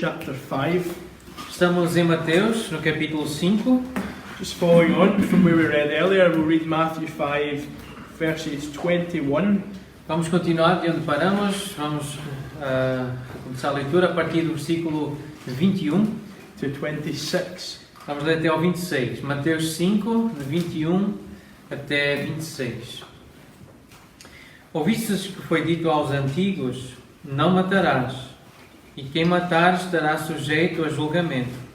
chapter 5. Estamos em Mateus, no capítulo 5. Just following on from where we read earlier, we'll read Matthew 5, verses 21. Vamos continuar de onde paramos. Vamos começar a leitura a partir do versículo 21. To 26. Vamos ler até ao 26. Mateus 5, de 21 até 26. Ouvistes que foi dito aos antigos: não matarás, e quem matar estará sujeito a julgamento.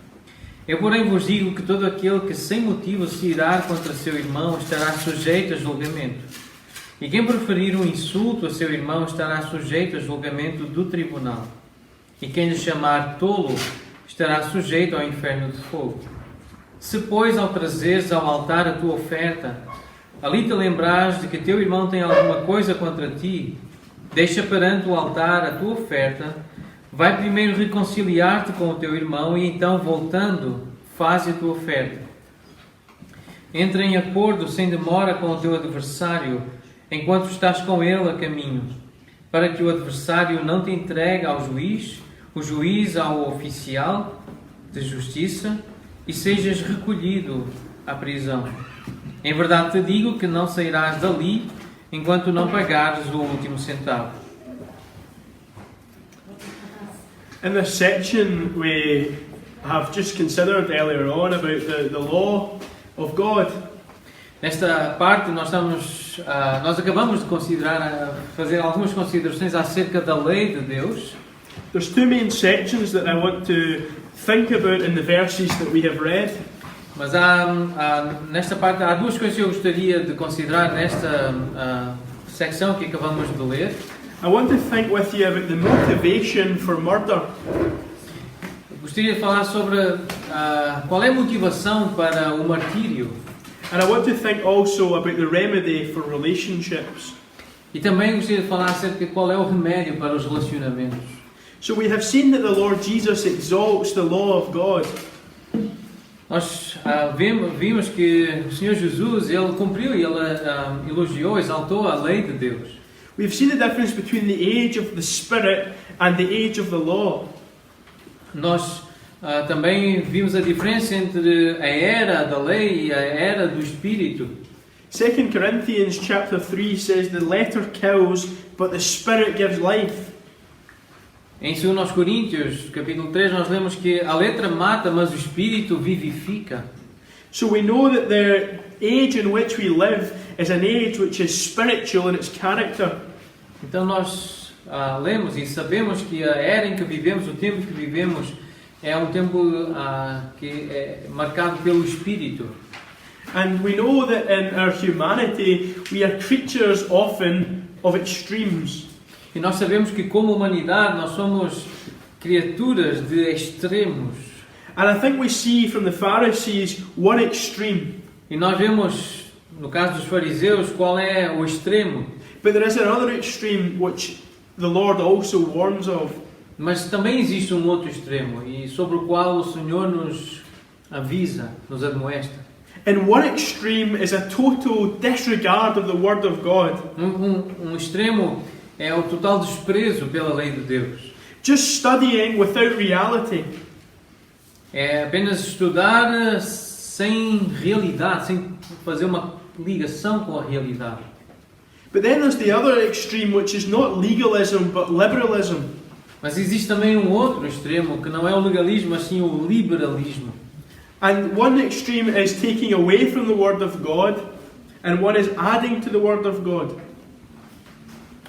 Eu, porém, vos digo que todo aquele que sem motivo se irar contra seu irmão estará sujeito a julgamento. E quem proferir um insulto a seu irmão estará sujeito a julgamento do tribunal. E quem lhe chamar tolo estará sujeito ao inferno de fogo. Se, pois, ao trazeres ao altar a tua oferta, ali te lembrares de que teu irmão tem alguma coisa contra ti, deixa perante o altar a tua oferta, vai primeiro reconciliar-te com o teu irmão e então, voltando, faze a tua oferta. Entra em acordo sem demora com o teu adversário, enquanto estás com ele a caminho, para que o adversário não te entregue ao juiz, o juiz ao oficial de justiça, e sejas recolhido à prisão. Em verdade te digo que não sairás dali enquanto não pagares o último centavo. In this section we have just considered earlier on about the law of God. Nesta parte nós acabamos de considerar, fazer algumas considerações acerca da lei de Deus. There's two main sections that I want to think about in the verses that we have read. Mas nesta parte há duas coisas que eu gostaria de considerar nesta secção que acabamos de ler. I want to think with you about the motivation for murder. Gostaria de falar sobre qual é a motivação para o martírio. And I want to think also about the remedy for relationships. E também gostaria de falar acerca de qual é o remédio para os relacionamentos. So we have seen that the Lord Jesus exalts the law of God. Nós vimos que o Senhor Jesus, Ele cumpriu e Ele elogiou, exaltou a lei de Deus. We've seen the difference between the age of the Spirit and the age of the law. Nós também vimos a diferença entre a era da lei e a era do Espírito. 2 Corinthians chapter 3 says the letter kills, but the Spirit gives life. Em 2 Coríntios, capítulo 3, nós lemos que a letra mata, mas o Espírito vivifica. So we know that the age in which we live is an age which is spiritual in its character. Então nós lemos e sabemos que a era em que vivemos, o tempo que vivemos, é um tempo que é marcado pelo Espírito. And we know that in our humanity we are creatures often of extremes. E nós sabemos que como humanidade nós somos criaturas de extremos. And I think we see from the Pharisees one extreme. E nós vemos, no caso dos fariseus, qual é o extremo. But there is another extreme which the Lord also warns of. Mas também existe um outro extremo, e sobre o qual o Senhor nos avisa, nos admoesta. In one extreme is a total disregard of the Word of God. Um extremo é o total desprezo pela lei de Deus. Just studying without reality. É apenas estudar sem realidade, sem fazer uma ligação com a realidade. But then there's the other extreme, which is not legalism but liberalism. Mas existe também um outro extremo, que não é o legalismo, mas sim o liberalismo. And one extreme is taking away from the Word of God, and one is adding to the Word of God.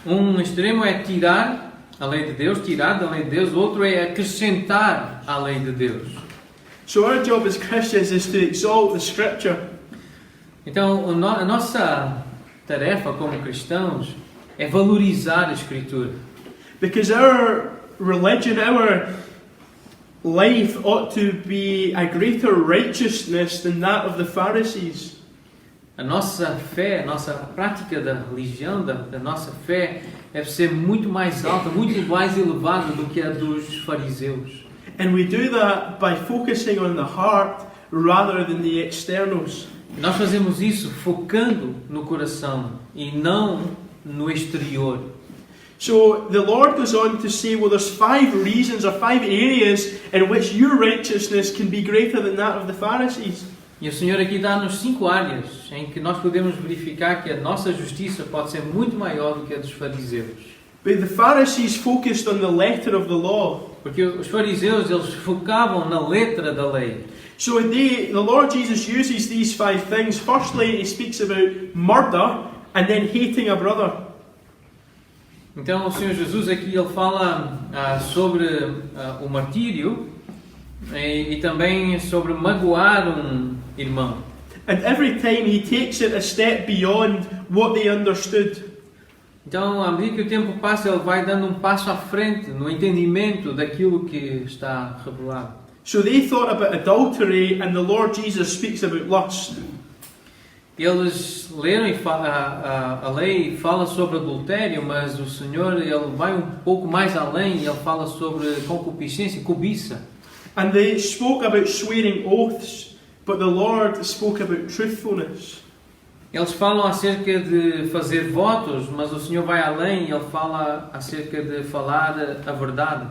Um extremo é tirar a lei de Deus, tirar da lei de Deus. O outro é acrescentar à lei de Deus. So our job as Christians is to exalt the Scripture. Então, a nossa tarefa como cristãos é valorizar a Escritura. Because our religion, our life ought to be a greater righteousness than that of the Pharisees. A nossa fé, a nossa prática da religião, da nossa fé, deve ser muito mais alta, muito mais elevada do que a dos fariseus. And we do that by focusing on the heart rather than the externals. Nós fazemos isso focando no coração e não no exterior. So the Lord goes on to say, well, there's 5 reasons or 5 areas in which your righteousness can be greater than that of the Pharisees. E o Senhor aqui dá-nos 5 áreas em que nós podemos verificar que a nossa justiça pode ser muito maior do que a dos fariseus. But the Pharisees focused on the letter of the law. Porque os fariseus, eles focavam na letra da lei. So the Lord Jesus uses these 5 things. Firstly, he speaks about murder and then hating a brother. Então o Senhor Jesus aqui ele fala sobre o martírio e também sobre magoar um irmão. And every time he takes it a step beyond what they understood. Então, à medida que o tempo passa, ele vai dando um passo à frente no entendimento daquilo que está revelado. So they thought about adultery, and the Lord Jesus speaks about lust. Eles leram a lei fala sobre adultério, mas o Senhor ele vai um pouco mais além e ele fala sobre concupiscência, cobiça. And they spoke about swearing oaths, but the Lord spoke about truthfulness. Eles falam acerca de fazer votos, mas o Senhor vai além e ele fala acerca de falar a verdade.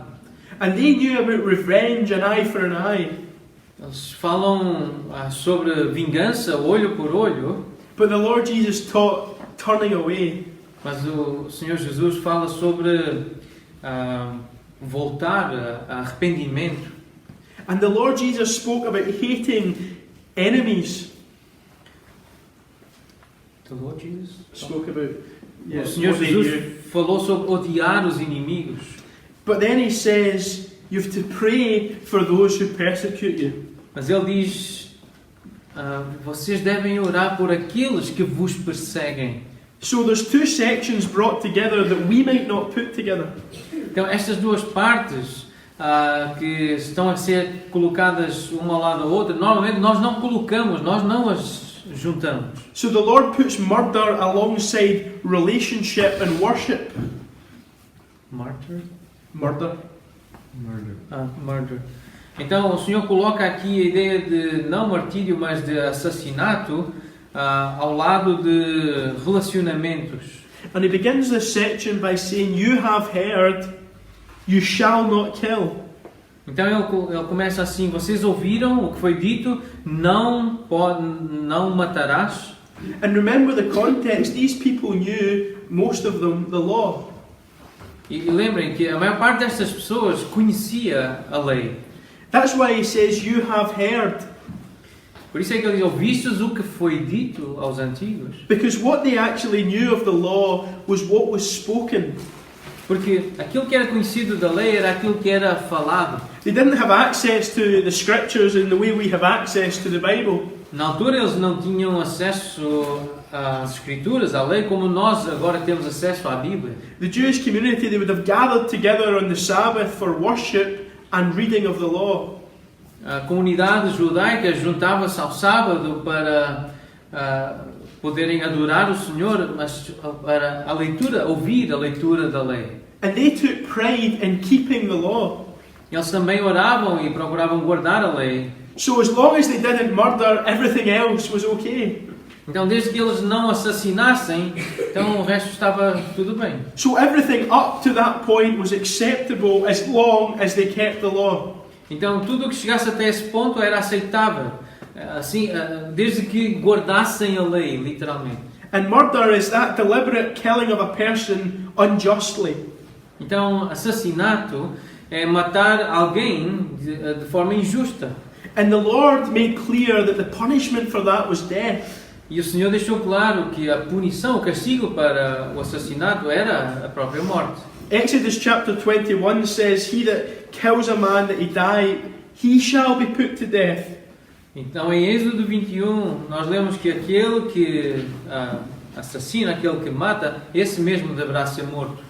And they knew about revenge, an eye for an eye. Eles falam sobre vingança, olho por olho, But the Lord Jesus taught turning away. mas o Senhor Jesus fala sobre voltar, arrependimento. And the Lord Jesus spoke about hating enemies. The Lord Jesus Spoke about o Senhor what they Jesus knew. falou sobre odiar os inimigos. But then he says you have to pray for those who persecute you. Mas ele diz, vocês devem orar por aqueles que vos perseguem. So there's 2 sections brought together that we might not put together. Então estas duas partes que estão a ser colocadas uma ao lado da outra, normalmente nós não colocamos, nós não as juntamos. So the Lord puts murder alongside relationship and worship. Martyr? Murder. Murder. Então o Senhor coloca aqui a ideia de não martírio, mas de assassinato ao lado de relacionamentos. And he begins this section by saying, you have heard, you shall not kill. Então ele começa assim: vocês ouviram o que foi dito, não matarás. And remember the context, these people knew, most of them, the law. E lembrem que a maior parte destas pessoas conhecia a lei. That's why he says, you have heard. Por isso é que ele diz: ouvistes o que foi dito aos antigos? Because what they actually knew of the law was what was spoken. Porque aquilo que era conhecido da lei era aquilo que era falado. They didn't have access to the scriptures in the way we have access to the Bible. Na altura eles não tinham acesso às escrituras, à lei, como nós agora temos acesso à Bíblia. The Jewish community, they would have gathered together on the Sabbath for worship and reading of the law. A comunidade judaica juntava-se ao sábado para poderem adorar o Senhor, mas para ouvir a leitura da lei. And they took pride in keeping the law. Eles também oravam e procuravam guardar a lei. So as long as they didn't murder, everything else was okay. Então, desde que eles não assassinassem, então o resto estava tudo bem. So everything up to that point was acceptable as long as they kept the law. Então, tudo o que chegasse até esse ponto era aceitável, assim, desde que guardassem a lei, literalmente. And murder is that deliberate killing of a person unjustly. Então, assassinato é matar alguém de forma injusta. And the Lord made clear that the punishment for that was death. E o Senhor deixou claro que a punição, o castigo para o assassinato era a própria morte. Exodus chapter 21 says, he that kills a man that he die, he shall be put to death. Então, em Êxodo 21, nós lemos que aquele que assassina, aquele que mata, esse mesmo deverá ser morto.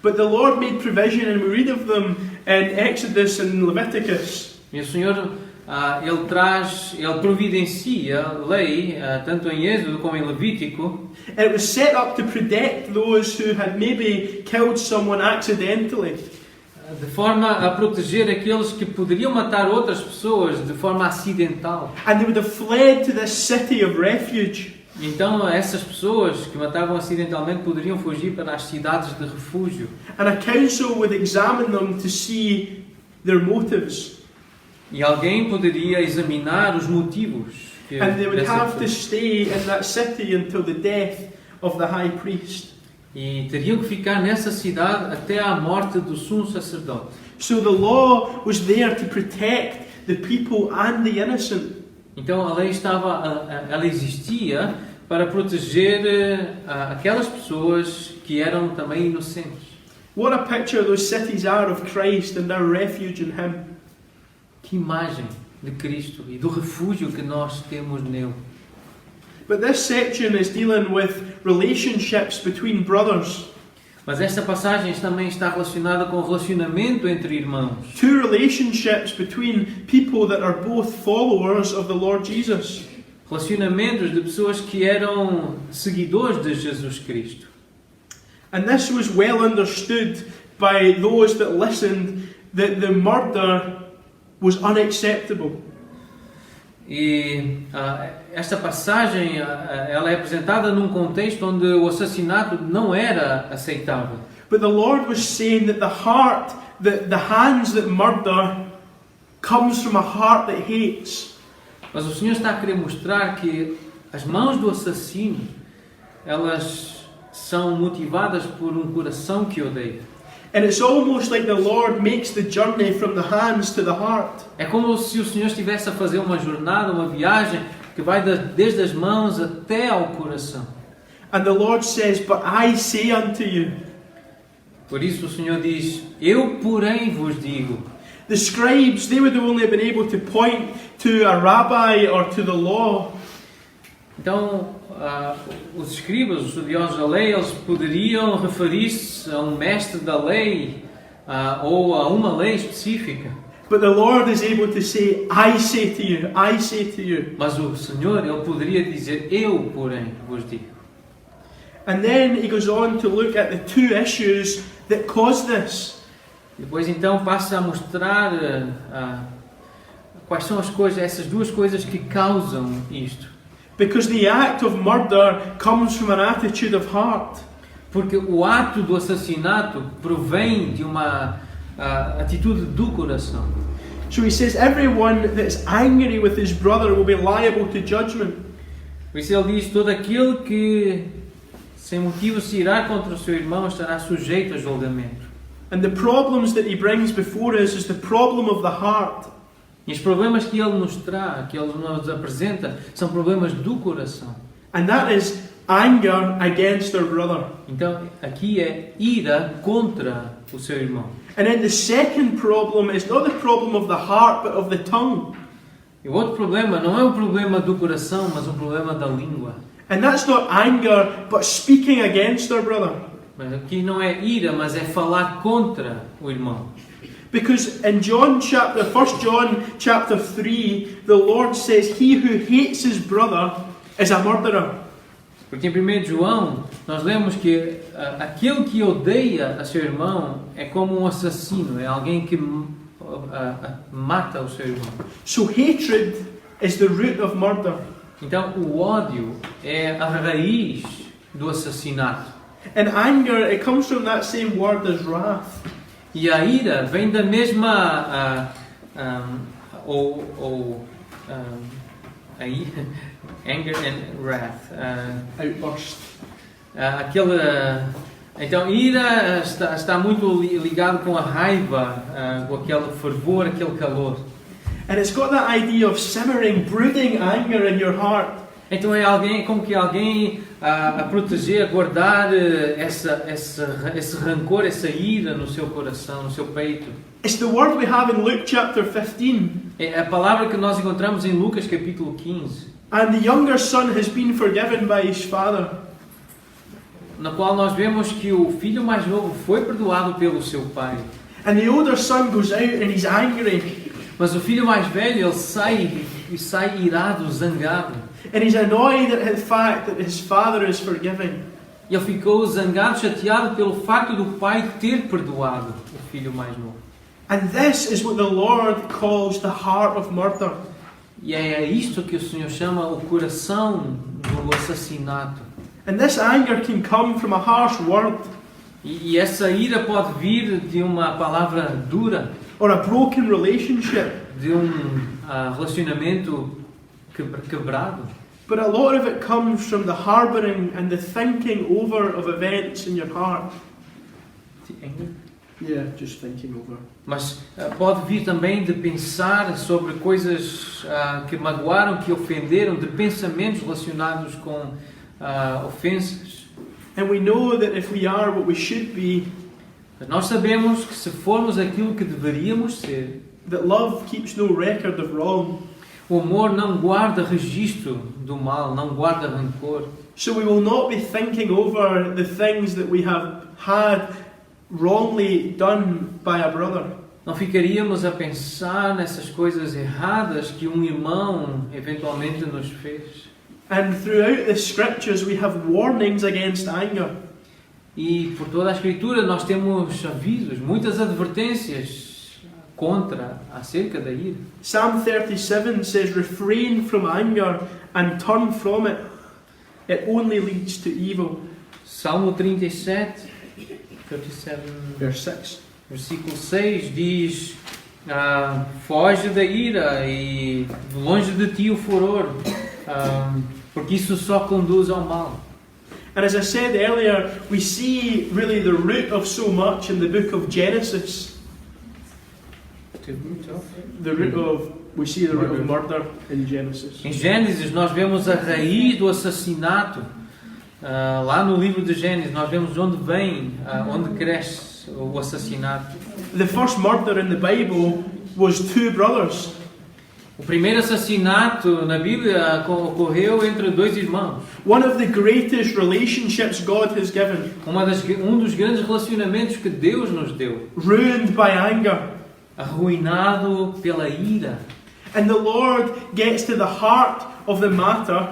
But the Lord made provision, and we read of them in Exodus and Leviticus. E o Senhor, ele providencia a lei, tanto em Êxodo como em Levítico. It was set up to protect those who had maybe killed someone accidentally. De forma a proteger aqueles que poderiam matar outras pessoas de forma acidental. And they would have fled to this city of refuge. Então essas pessoas que matavam acidentalmente poderiam fugir para as cidades de refúgio. And a council would examine them to see their motives. E alguém poderia examinar os motivos que And they would dessa have to fuga. stay in that city until the death of the high priest. E teriam que ficar nessa cidade até à morte do sumo sacerdote. So the law was there to protect the people and the innocent. Então a lei ela existia para proteger aquelas pessoas que eram também inocentes. What a picture those cities are of Christ and our refuge in Him. Que imagem de Cristo e do refúgio que nós temos nele. But this section is dealing with relationships between brothers. Mas esta passagem também está relacionada com o relacionamento entre irmãos. Two relationships between people that are both followers of the Lord Jesus. Relacionamentos de pessoas que eram seguidores de Jesus Cristo. And this was well understood by those that listened that the murder was unacceptable. E esta passagem ela é apresentada num contexto onde o assassinato não era aceitável. But the Lord was saying that the hands that murder comes from a heart that hates. Mas o Senhor está a querer mostrar que as mãos do assassino elas são motivadas por um coração que odeia. And it's almost like the Lord makes the journey from the hands to the heart. É como se o Senhor estivesse a fazer uma jornada, uma viagem que vai desde as mãos até ao coração. And the Lord says, "But I say unto you." Por isso o Senhor diz: Eu, porém, vos digo. The scribes, they would have only been able to point to a rabbi or to the law. Então, os escribas, os estudiosos da lei, eles poderiam referir-se a um mestre da lei ou a uma lei específica. But the Lord is able to say, "I say to you, I say to you." Mas o Senhor, ele poderia dizer: Eu, porém, vos digo. And then he goes on to look at the two issues that cause this. Depois, então, passa a mostrar quais são as coisas, essas duas coisas que causam isto. Because the act of murder comes from an attitude of heart. Porque o ato do assassinato provém de uma atitude do coração. So he says, everyone that's angry with his brother will be liable to judgment. Por isso ele diz: todo aquele que sem motivo se irá contra o seu irmão estará sujeito a julgamento. And the problems that he brings before us is the problem of the heart. E os problemas que ele nos traz, que ele nos apresenta, são problemas do coração. And that is anger against our brother. Então, aqui é ira contra o seu irmão. And then the second problem is not the problem of the heart, but of the tongue. E o outro problema não é um problema do coração, mas um problema da língua. And that's not anger, but speaking against our brother. Mas aqui não é ira, mas é falar contra o irmão. Because in 1 John chapter 3, the Lord says, "He who hates his brother is a murderer." Porque em 1 João nós lemos que aquele que odeia a seu irmão é como um assassino, é alguém que mata o seu irmão. So hatred is the root of murder. Então o ódio é a raiz do assassinato. And anger, it comes from that same word as wrath. E a ira vem da mesma anger and wrath. Outburst. Então ira está muito ligado com a raiva, com aquele fervor, aquele calor. And it's got that idea of simmering, brooding anger in your heart. Então é como que alguém a proteger, a guardar esse rancor, essa ira no seu coração, no seu peito. It's the word we have in Luke chapter 15. É a palavra que nós encontramos em Lucas capítulo 15. And the younger son has been forgiven by his father. Na qual nós vemos que o filho mais novo foi perdoado pelo seu pai. And the older son goes out and he's angry. Mas o filho mais velho, ele sai irado, zangado. And he's annoyed at the fact that his father is forgiving. Ele ficou zangado, chateado pelo facto do pai ter perdoado o filho mais novo. And this is what the Lord calls the heart of murder. E é isto que o Senhor chama o coração do assassinato. And this anger can come from a harsh word E essa ira pode vir de uma palavra dura, or a broken relationship. de um relacionamento quebrado. But a lot of it comes from the harbouring and the thinking over of events in your heart. Yeah, just thinking over. Mas pode vir também de pensar sobre coisas que magoaram, que ofenderam, de pensamentos relacionados com ofensas. And we know that if we are what we should be, Nós sabemos que se formos aquilo que deveríamos ser, that love keeps no record of wrong. o amor não guarda registro do mal, não guarda rancor. So we will not be thinking over the things that we have had wrongly done by a brother. Não ficaríamos a pensar nessas coisas erradas que um irmão eventualmente nos fez. And throughout the scriptures we have warnings against anger. E por toda a Escritura nós temos avisos, muitas advertências acerca da ira. Psalm 37 says, refrain from anger and turn from it. It only leads to evil. Salmo 37, Verse 6. versículo 6 diz: foge da ira e longe de ti o furor, porque isso só conduz ao mal. And as I said earlier, we see really the root of so much in the book of Genesis. We see the root of murder in Genesis. Em Gênesis nós vemos a raiz do assassinato. Lá no livro de Gênesis nós vemos onde vem, onde cresce o assassinato. The first murder in the Bible was two brothers. O primeiro assassinato na Bíblia ocorreu entre dois irmãos. One of the greatest relationships God has given. Um dos grandes relacionamentos que Deus nos deu. Ruined by anger. Arruinado pela ira. And the Lord gets to the heart of the matter.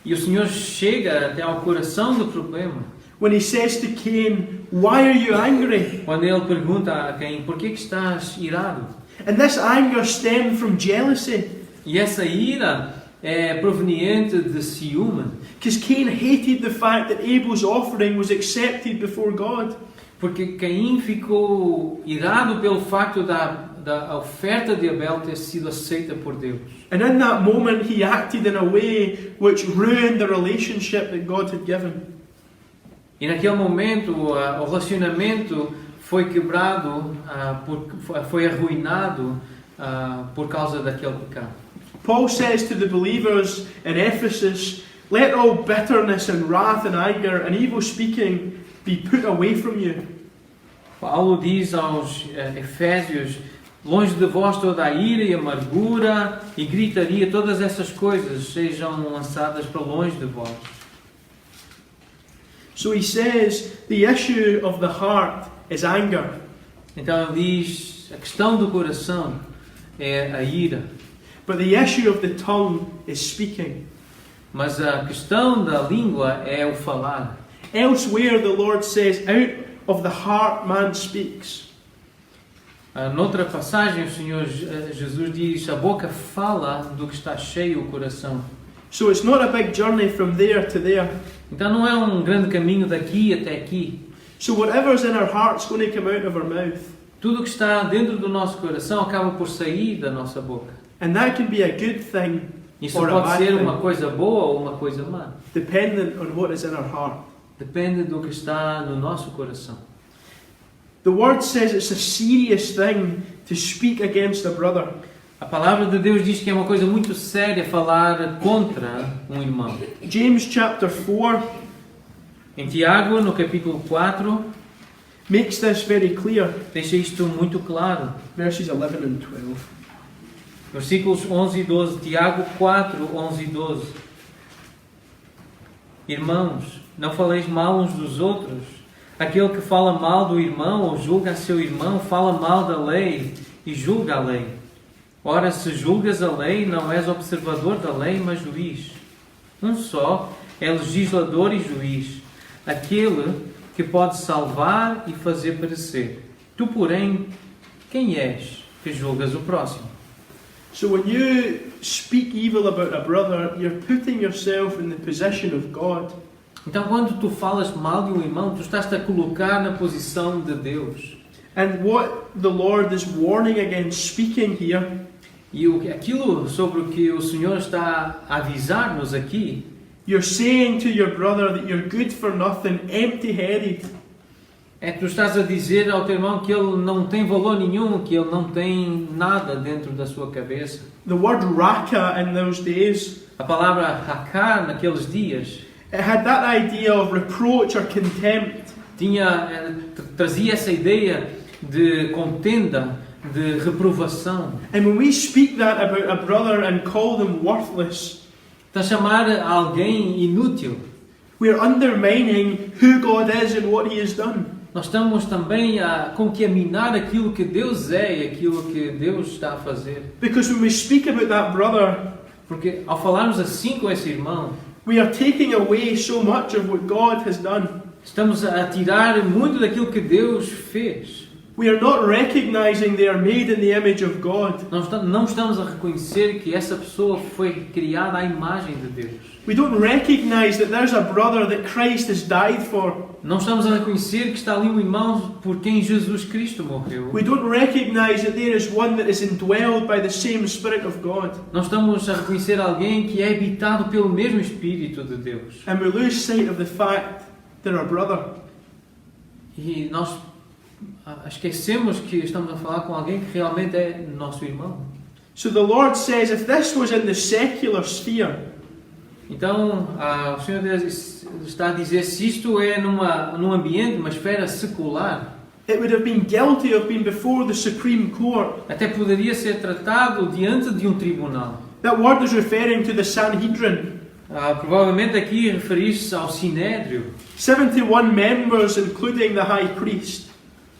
E o Senhor chega até ao coração do problema. When he says to Cain, why are you angry? Quando ele pergunta a Caim, por que estás irado? And this anger stemmed from jealousy. E essa ira é proveniente de ciúme. Because Cain hated the fact that Abel's offering was accepted before God. Porque Caim ficou irado pelo facto da oferta de Abel ter sido aceita por Deus. And in that moment he acted in a way which ruined the relationship that God had given. E naquele momento o relacionamento foi quebrado, foi arruinado por causa daquele pecado. Paul says to the believers in Ephesus, let all bitterness and wrath and anger and evil speaking be put away from you. Paulo diz aos Efésios, longe de vós toda a ira e amargura e gritaria, todas essas coisas sejam lançadas para longe de vós. So he says the issue of the heart is anger. Então ele diz, a questão do coração é a ira. But the issue of the tongue is speaking. Mas a questão da língua é o falar. Elsewhere the Lord says, out of the heart man speaks. Noutra passagem o Senhor Jesus diz, a boca fala do que está cheio o coração. So it's not a big journey from there to there. Então não é um grande caminho daqui até aqui. So whatever's in our heart's going to come out of our mouth. Tudo o que está dentro do nosso coração acaba por sair da nossa boca. And that can be a good thing Isso or a pode bad ser thing, uma coisa boa ou uma coisa má. dependent on what is in our heart. Depende do que está no nosso coração. The word says it's a serious thing to speak against a brother. A palavra de Deus diz que é uma coisa muito séria falar contra um irmão. James chapter 4 Em Tiago, no capítulo 4, makes this very clear. deixa isto muito claro. Verses 11 and 12. Versículos 11 e 12. Tiago 4, 11 e 12. Irmãos, não faleis mal uns dos outros. Aquele que fala mal do irmão ou julga a seu irmão, fala mal da lei e julga a lei. Ora, se julgas a lei, não és observador da lei, mas juiz. Um só é legislador e juiz, aquele que pode salvar e fazer perecer. Tu, porém, quem és que julgas o próximo? So when you speak evil about a brother, you're putting yourself in the position of God. Então, quando tu falas mal de um irmão, tu estás-te a colocar na posição de Deus. And what the Lord is warning against speaking here E aquilo sobre o que o Senhor está a avisar-nos aqui, you're saying to your brother that you're good for nothing, empty-headed. é que tu estás a dizer ao teu irmão que ele não tem valor nenhum, que ele não tem nada dentro da sua cabeça. The word raka in those days, A palavra hakar naqueles dias it had that idea of reproach or contempt. trazia essa ideia de contenda, de reprovação. And when we speak that about a brother and call them worthless, Está a chamar alguém inútil. we're undermining who God is and what He has done. Nós estamos também a minar aquilo que Deus é e aquilo que Deus está a fazer. Because when we speak about that brother, Porque ao falarmos assim com esse irmão, we are taking away so much of what God has done. estamos a tirar muito daquilo que Deus fez. We are not recognizing they are made in the image of God. Não estamos a reconhecer que essa pessoa foi criada à imagem de Deus. We don't recognize that there's a brother that Christ has died for. Não estamos a reconhecer que está ali um irmão por quem Jesus Cristo morreu. We don't recognize that there is one that is indwelled by the same Spirit of God. Não estamos a reconhecer alguém que é habitado pelo mesmo Espírito de Deus. And we lose sight of the fact they're a brother. E nós esquecemos que estamos a falar com alguém que realmente é nosso irmão. So the Lord says, if this was in the secular sphere, Então, o Senhor está a dizer, se isto é num ambiente, uma esfera secular, it would have been guilty of being before the Supreme Court. até poderia ser tratado diante de um tribunal. That word is referring to the Sanhedrin. Provavelmente aqui referir-se ao Sinédrio. 71 members, including the high priest.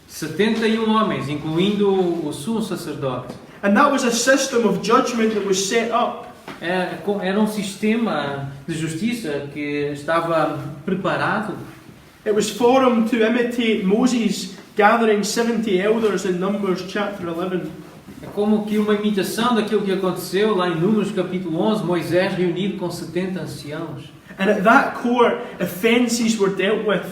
71 homens, incluindo o sumo sacerdote. And that was a system of judgment that was set up. Era um sistema de justiça que estava preparado. It was for them to imitate Moses gathering 70 elders in Numbers chapter 11. É como que uma imitação daquilo que aconteceu lá em Números capítulo 11, Moisés reunido com 70 anciãos. And at that court, offences were dealt with.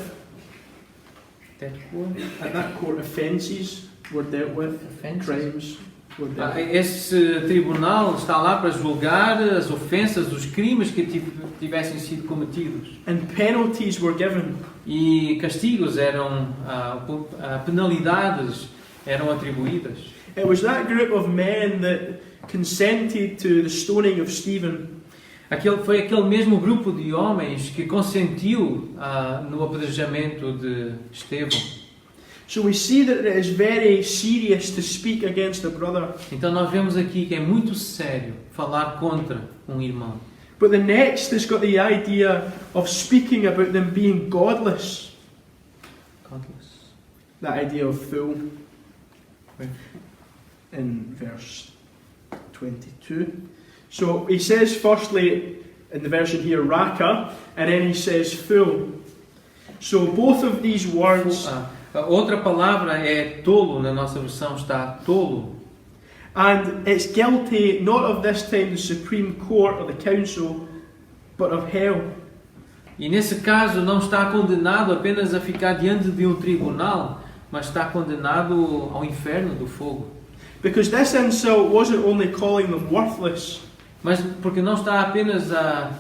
At that court, offences were dealt with. Crimes were dealt with. Esse tribunal está lá para julgar as ofensas, os crimes que tivessem sido cometidos. And penalties were given. E castigos penalidades eram atribuídas. It was that group of men that consented to the stoning of Stephen. Foi aquele mesmo grupo de homens que consentiu no apedrejamento de Estevão. So we see that it is very serious to speak against a brother. Então nós vemos aqui que é muito sério falar contra um irmão. But the next has got the idea of speaking about them being godless. That idea of fool. In verse 22. So he says firstly in the version here raka, and then he says fool. So both of these words, A outra palavra é tolo, na nossa versão está tolo. and it's guilty not of this time the Supreme Court or the Council, but of hell. E nesse caso não está condenado apenas a ficar diante de um tribunal, mas está condenado ao inferno do fogo. Because this insult wasn't only calling them worthless, Mas porque não está apenas a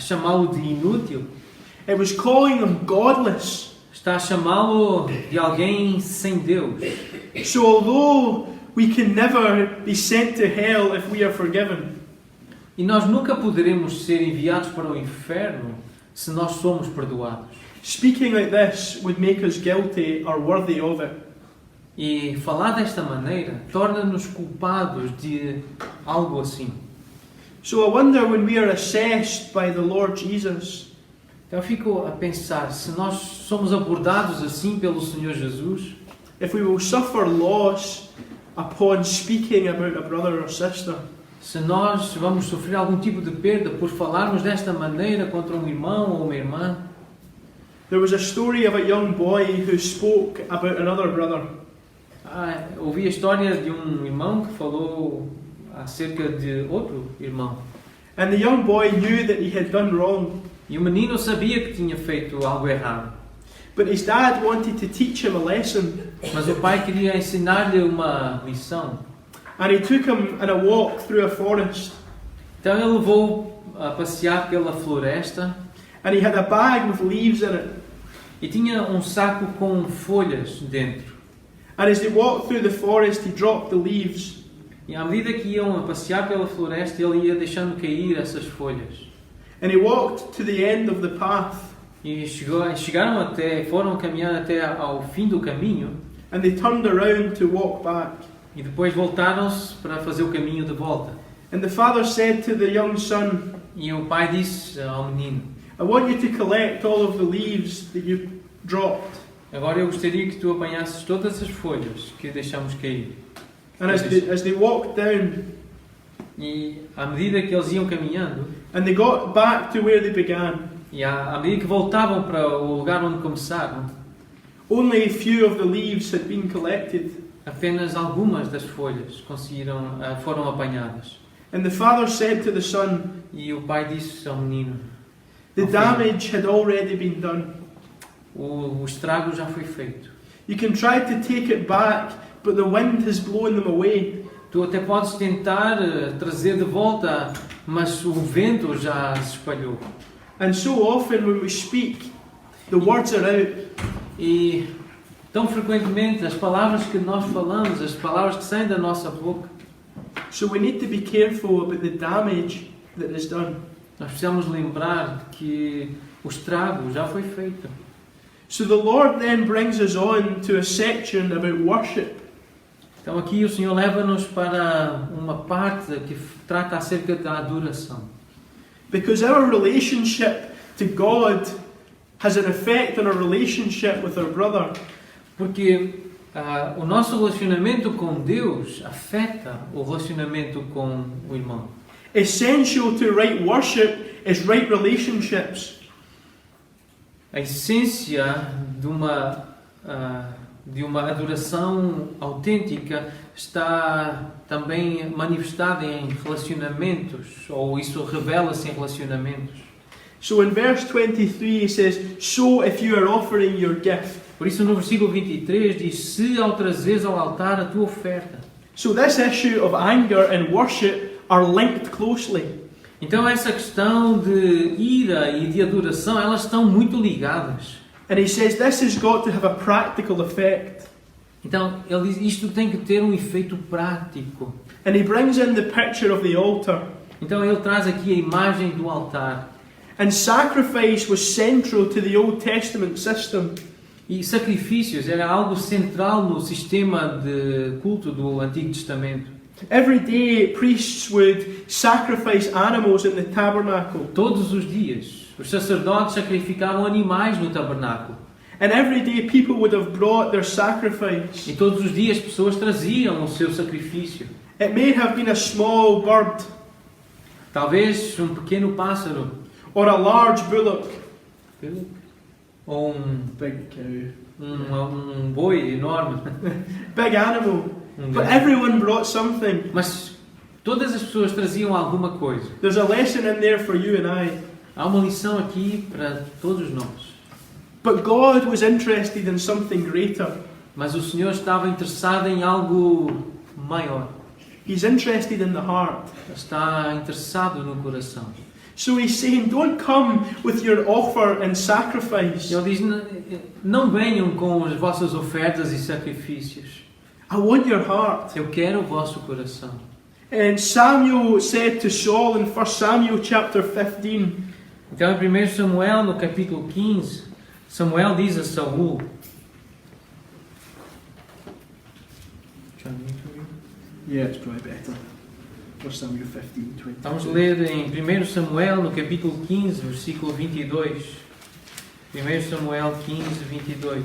chamá-lo de inútil, it was calling them godless. está a chamá-lo de alguém sem Deus. So although we can never be sent to hell if we are forgiven, E nós nunca poderemos ser enviados para o inferno se nós somos perdoados. speaking like this would make us guilty or worthy of it. E falar desta maneira torna-nos culpados de algo assim. So I wonder when we are assessed by the Lord Jesus, Então eu fico a pensar, se nós somos abordados assim pelo Senhor Jesus, if we will suffer loss upon speaking about a brother or sister, se nós vamos sofrer algum tipo de perda por falarmos desta maneira contra um irmão ou uma irmã. there was a story of a young boy who spoke about another brother. Ouvi a história de um irmão que falou acerca de outro irmão. And the young boy knew that he had done wrong, E o menino sabia que tinha feito algo errado. but his dad wanted to teach him a lesson. Mas o pai queria ensinar-lhe uma lição. And he took him on a walk through a forest. Então ele levou a passear pela floresta And he had a bag with leaves in it. e tinha um saco com folhas dentro. And as they walked through the forest, he dropped the leaves. E à medida que iam a passear pela floresta, ele ia deixando cair essas folhas. And he walked to the end of the path. E foram caminhar até ao fim do caminho And they turned around to walk back. e depois voltaram-se para fazer o caminho de volta. And the father said to the young son, E o pai disse ao menino: I want you to collect all of the leaves that you dropped. agora eu gostaria que tu apanhasses todas as folhas que deixamos cair. And as they walked down, E à medida que eles iam caminhando, and they got back to where they began, e à medida que voltavam para o lugar onde começaram, only a few of the leaves had been collected. apenas algumas das folhas foram apanhadas. And the father said to the son, E o pai disse ao menino: the ao filho, damage had already been done. o estrago já foi feito. You can try to take it back, but the wind has blown them away. Tu até podes tentar trazer de volta, mas o vento já se espalhou. And so often when we speak, the words are out. E tão frequentemente as palavras que nós falamos, as palavras que saem da nossa boca, So we need to be careful about the damage that is done. nós precisamos lembrar que o estrago já foi feito. So the Lord then brings us on to a section about worship. Então aqui o Senhor leva-nos para uma parte que trata acerca da adoração. Because our relationship to God has an effect on our relationship with our brother. Porque o nosso relacionamento com Deus afeta o relacionamento com o irmão. Essential to right worship is right relationships. A essência de uma adoração autêntica está também manifestada em relacionamentos, ou isso revela-se em relacionamentos. So in verse 23 he says, so if you are offering your gift. Por isso no versículo 23 diz: se ao trazeres ao altar a tua oferta. So this issue of anger and worship are linked closely. Então essa questão de ira e de adoração, elas estão muito ligadas. And he says this has got to have a practical effect. Então ele diz: isto tem que ter um efeito prático. And he brings in the picture of the altar. Então ele traz aqui a imagem do altar. And sacrifice was central to the Old Testament system. E sacrifícios era algo central no sistema de culto do Antigo Testamento. Every day priests would sacrifice animals in the tabernacle. Todos os dias os sacerdotes sacrificavam animais no tabernáculo. And every day people would have brought their sacrifice. E todos os dias pessoas traziam o seu sacrifício. It may have been a small bird Talvez um pequeno pássaro, or a large bullock. ou Big cow. um boi enorme. Big animal. Um But grande. everyone brought something. Mas todas as pessoas traziam alguma coisa. There's a lesson in there for you and I. Há uma lição aqui para todos nós. But God was interested in something greater. Mas o Senhor estava interessado em algo maior. He's interested in the heart. Está interessado no coração. So he's saying, don't come with your offer and sacrifice. Ele diz: não venham com as vossas ofertas e sacrifícios. I want your heart. Eu quero o vosso coração. And Samuel said to Saul in 1 Samuel chapter 15, Então em 1 Samuel, no capítulo 15, Samuel diz a Saul: yeah, it's probably better. 1 Samuel 15, 20. Vamos ler em 1 Samuel, no capítulo 15, versículo 22. 1 Samuel 15, 22.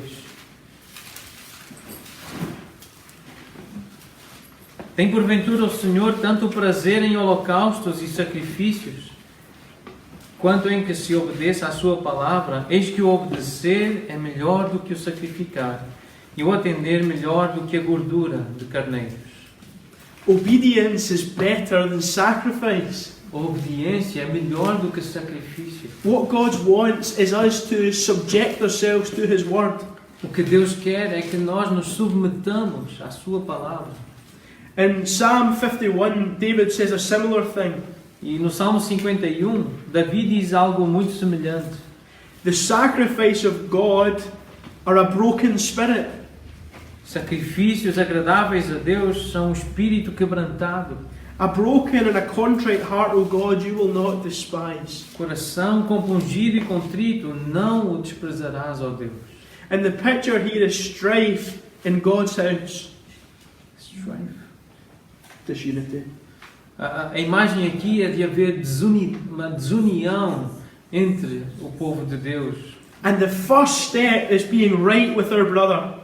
Tem porventura o Senhor tanto prazer em holocaustos e sacrifícios, quanto em que se obedeça à sua palavra? Eis que o obedecer é melhor do que o sacrificar, e o atender melhor do que a gordura de carneiros. Obedience is better than sacrifice. A obediência é melhor do que sacrifício. What God wants is us to subject ourselves to His Word. O que Deus quer é que nós nos submetamos à sua palavra. In Psalm 51, David says a similar thing. E no Salmo 51, Davi diz algo muito semelhante. The sacrifice of God are a broken spirit. Sacrifícios agradáveis a Deus são um espírito quebrantado. A broken and a contrite heart, O God, you will not despise. Coração compungido e contrito, não o desprezarás, ó Deus. And the picture here is strife in God's house. Strife. Disunity. A imagem aqui é de haver uma desunião entre o povo de Deus. And the first step is being right with our brother.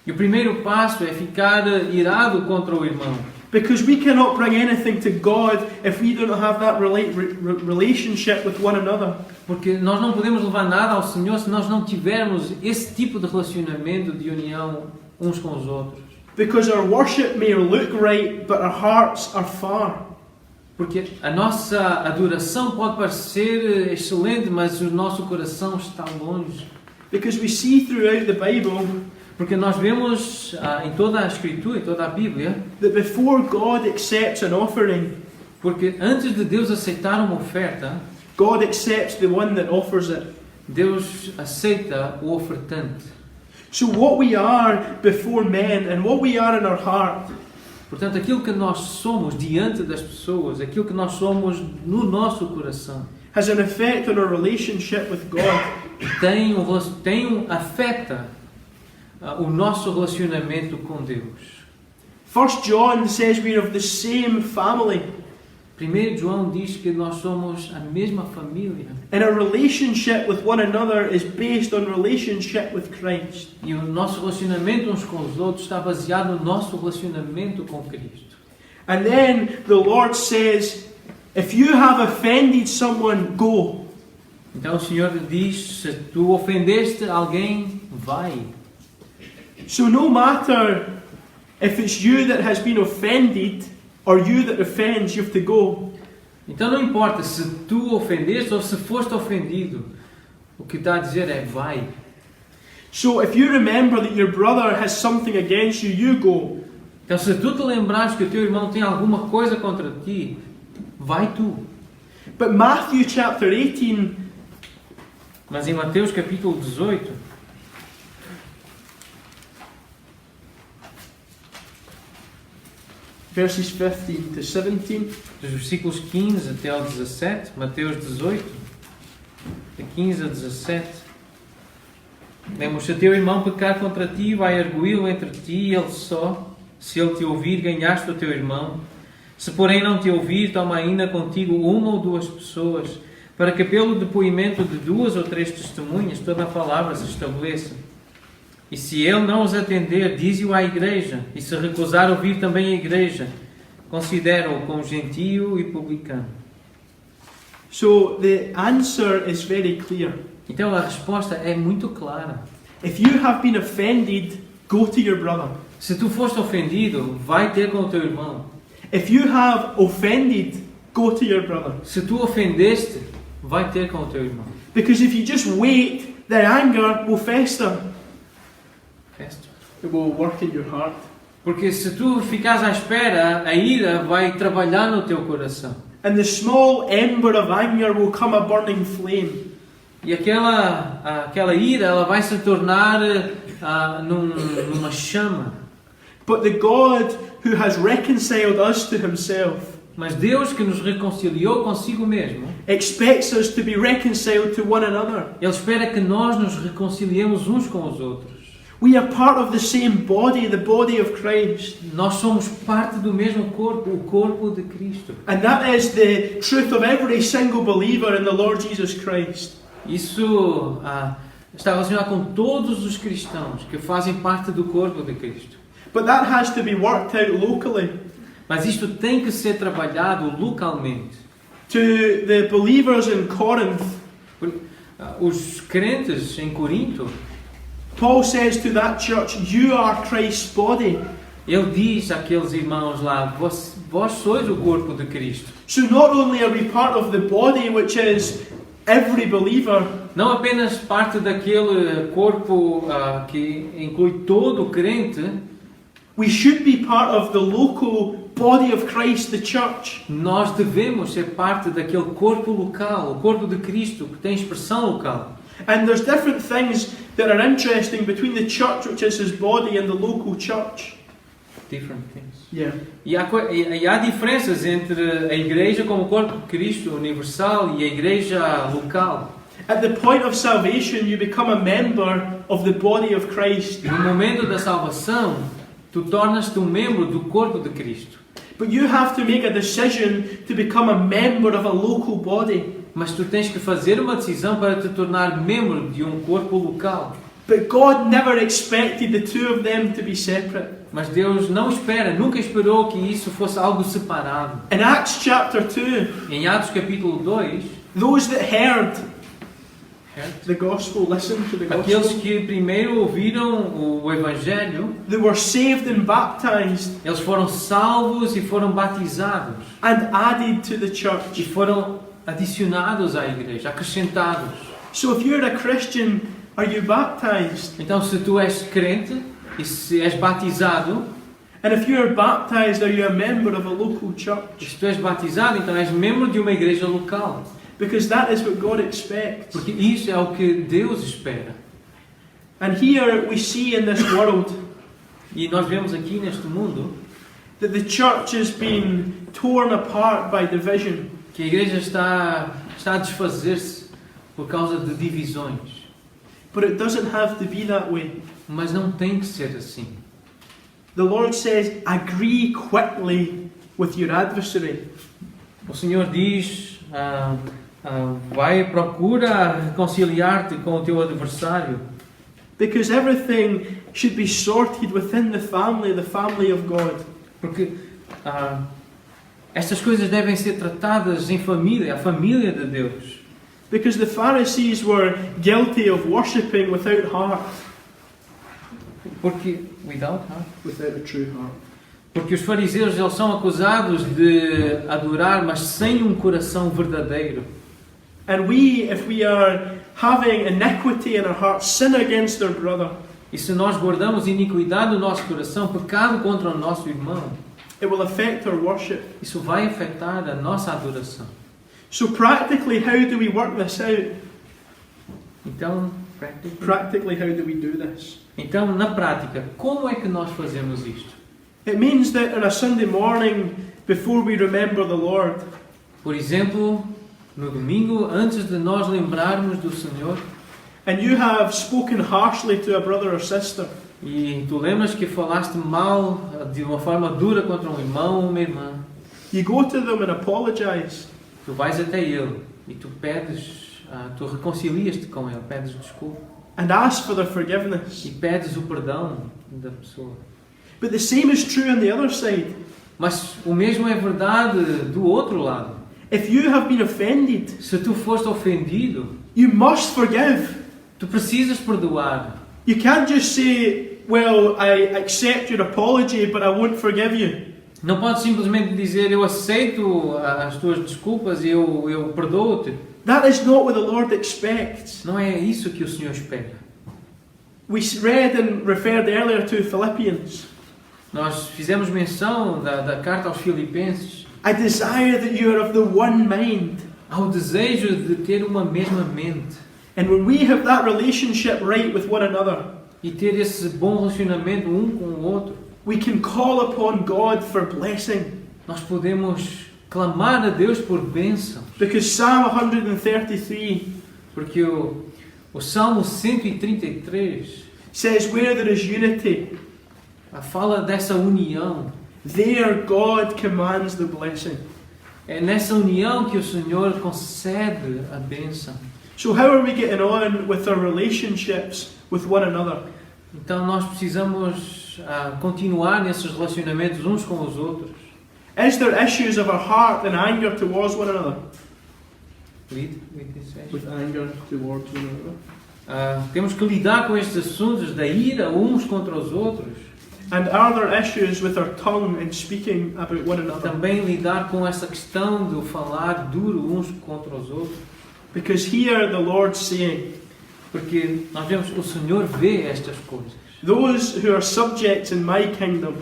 E o primeiro passo é ficar irado contra o irmão. Because we cannot bring anything to God if we don't have that relationship with one another. Porque nós não podemos levar nada ao Senhor se nós não tivermos esse tipo de relacionamento, de união uns com os outros. Because our worship may look right, but our hearts are far. Porque a nossa adoração pode parecer excelente, mas o nosso coração está longe. Because we see throughout the Bible Porque nós vemos em toda a Escritura, em toda a Bíblia, that before God accepts an offering, porque antes de Deus aceitar uma oferta, God accepts the one that offers it. Deus aceita o ofertante. So what we are before men and what we are in our heart Portanto, aquilo que nós somos diante das pessoas, aquilo que nós somos no nosso coração, has an effect on our relationship with God. afeta o nosso relacionamento com Deus. 1 John says we're of the same family. 1 João diz que nós somos a mesma família. And our relationship with one another is based on relationship with Christ. E o nosso relacionamento uns com os outros está baseado no nosso relacionamento com Cristo. And then the Lord says, if you have offended someone, go. Então o Senhor diz, se tu ofendeste alguém, vai. So no matter if it's you that has been offended or you that offends, you have to go. Então não importa se tu ofendeste ou se foste ofendido. O que está a dizer é vai. So if you remember that your brother has something against you, you go. Então se tu te lembrares que o teu irmão tem alguma coisa contra ti, vai tu. But Matthew chapter 18, Mas em Mateus capítulo 18, verses 15 to 17, dos versículos 15 até ao 17, Mateus 18, de 15 a 17, lemos: se teu irmão pecar contra ti, vai arguí-lo entre ti e ele só. Se ele te ouvir, ganhaste o teu irmão. Se porém não te ouvir, toma ainda contigo uma ou duas pessoas, para que pelo depoimento de 2 ou 3 testemunhas toda a palavra se estabeleça. E se ele não os atender, dize-o à igreja, e se recusar ouvir também a igreja, considera-o como gentio e publicano. so the answer is very clear. Então a resposta é muito clara. If you have been offended, go to your brother. Se tu foste ofendido, vai ter com o teu irmão. If you have offended, go to your brother. Se tu ofendeste, vai ter com o teu irmão. Because if you just wait, the anger will fester. It will work in your heart. Porque se tu ficares à espera, a ira vai trabalhar no teu coração. And the small ember of anger will come a burning flame. E aquela ira, ela vai se tornar numa chama. But the God who has reconciled us to himself Mas Deus, que nos reconciliou consigo mesmo, expects us to be reconciled to one another. Ele espera que nós nos reconciliemos uns com os outros. We are part of the same body, the body of Christ. Nós somos parte do mesmo corpo, o corpo de Cristo. And that is the truth of every single believer in the Lord Jesus Christ. Isso está relacionado com todos os cristãos que fazem parte do corpo de Cristo. But that has to be worked out locally. Mas isto tem que ser trabalhado localmente. To the believers in Corinth, Os crentes em Corinto, Paul says to that church, you are Christ's body. Ele diz àqueles irmãos lá: vós sois o corpo de Cristo. So not only are we part of the body, which is every believer, Não apenas parte daquele corpo que inclui todo o crente, we should be part of the local body of Christ, the church. nós devemos ser parte daquele corpo local, o corpo de Cristo, que tem expressão local. And there's different things that are interesting between the church, which is his body, and the local church. Different things. Yeah. E há diferenças entre a igreja como corpo de Cristo universal e a igreja local. At the point of salvation, you become a member of the body of Christ. No momento da salvação, tu tornas-te um membro do corpo de Cristo. But you have to make a decision to become a member of a local body. Mas tu tens que fazer uma decisão para te tornar membro de um corpo local. But God never expected the two of them to be separate. Mas Deus não espera, nunca esperou que isso fosse algo separado. In Acts chapter 2, Em Atos capítulo 2, those that heard the gospel, listened to the aqueles gospel, que primeiro ouviram o Evangelho, they were saved and baptized eles foram salvos e foram batizados. and added to the E church. foram adicionados à igreja, acrescentados. So if you're a Christian, are you baptized? Então, se tu és crente e se és batizado, And if you're baptized, are you a member of a local e church? se tu és batizado, então és membro de uma igreja local. Because that is what God expects. Porque isso é o que Deus espera. And here we see in this world E nós vemos aqui neste mundo that the church is being torn apart by division. que a igreja está a desfazer-se por causa de divisões. But it doesn't have to be that way. Mas não tem que ser assim. The Lord says, agree quickly with your adversary. O Senhor diz, procura reconciliar-te com o teu adversário. Because everything should be sorted within the family of God. Porque estas coisas devem ser tratadas em família, a família de Deus. Because the Pharisees were guilty of worshipping without heart. Porque, without heart? Without a true heart. Porque os fariseus eles são acusados de adorar, mas sem um coração verdadeiro. And we, if we are having iniquity in our heart, sin against our brother, E se nós guardamos iniquidade no nosso coração, pecado contra o nosso irmão, it will affect our worship. isso vai afetar a nossa adoração. So practically, how do we work this out? Então, Practically, how do we do this? Então, na prática, como é que nós fazemos isto? It means that on a Sunday morning, before we remember the Lord, Por exemplo, no domingo, antes de nós lembrarmos do Senhor, and you have spoken harshly to a brother or sister, e tu lembras que falaste mal, de uma forma dura contra um irmão ou uma irmã, you go to them and apologize. tu vais até ele e tu pedes, tu reconcilias-te com ele, pedes desculpa And ask for their forgiveness. e pedes o perdão da pessoa. But the same is true on the other side. Mas o mesmo é verdade do outro lado. If you have been offended, Se tu foste ofendido, you must forgive. tu precisas perdoar. You can't just say, well, I accept your apology, but I won't forgive you. Não podes simplesmente dizer, eu aceito as tuas desculpas e eu perdoo-te. That is not what the Lord expects. Não é isso que o Senhor espera. We read and referred earlier to Philippians. Nós fizemos menção da carta aos Filipenses. I desire that you are of the one mind. Há o desejo de ter uma mesma mente. And when we have that relationship right with one another, E ter esse bom relacionamento um com o outro. we can call upon God for blessing. Nós podemos clamar a Deus por bênção. Because Psalm 133 Porque o Salmo 133 says, where there is unity, fala dessa união. there God commands the blessing. É nessa união que o Senhor concede a bênção. So how are we getting on with our relationships with one another? Então nós precisamos continuar nesses relacionamentos uns com os outros. Is there issues of our heart and anger towards one another? With anger towards one another. Temos que lidar com estes assuntos da ira uns contra os outros. And are there issues with our tongue in speaking about one another? Também lidar com essa questão de falar duro uns contra os outros. Because here the Lord's saying, Porque nós vemos o Senhor vê estas coisas. those who are subjects in my kingdom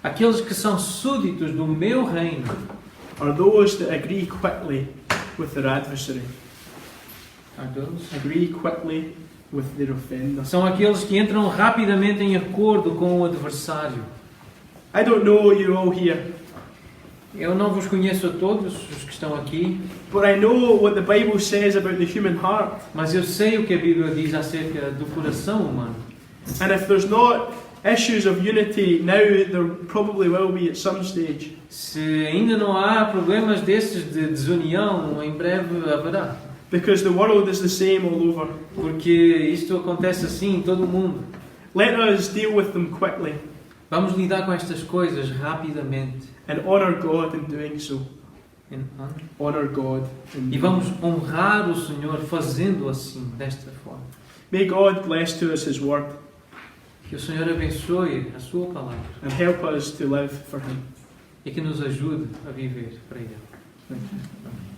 Aqueles que são súditos do meu reino are those that agree quickly with their adversary. Agree quickly with their offender. São aqueles que entram rapidamente em acordo com o adversário. I don't know you all here, Eu não vos conheço a todos os que estão aqui, but I know what the Bible says about the human heart. mas eu sei o que a Bíblia diz acerca do coração humano. And if there's not issues of unity now, there probably will be at some stage. Se ainda não há problemas desses de desunião, em breve haverá. Because the world is the same all over. Porque isto acontece assim em todo o mundo. Let us deal with them quickly Vamos lidar com estas coisas rapidamente. and honour God in doing so. Honour God. E vamos honrar o Senhor fazendo assim, desta forma. May God bless to us His word Que o Senhor abençoe a sua palavra and help us to live for Him. e que nos ajude a viver para Ele. Thank you.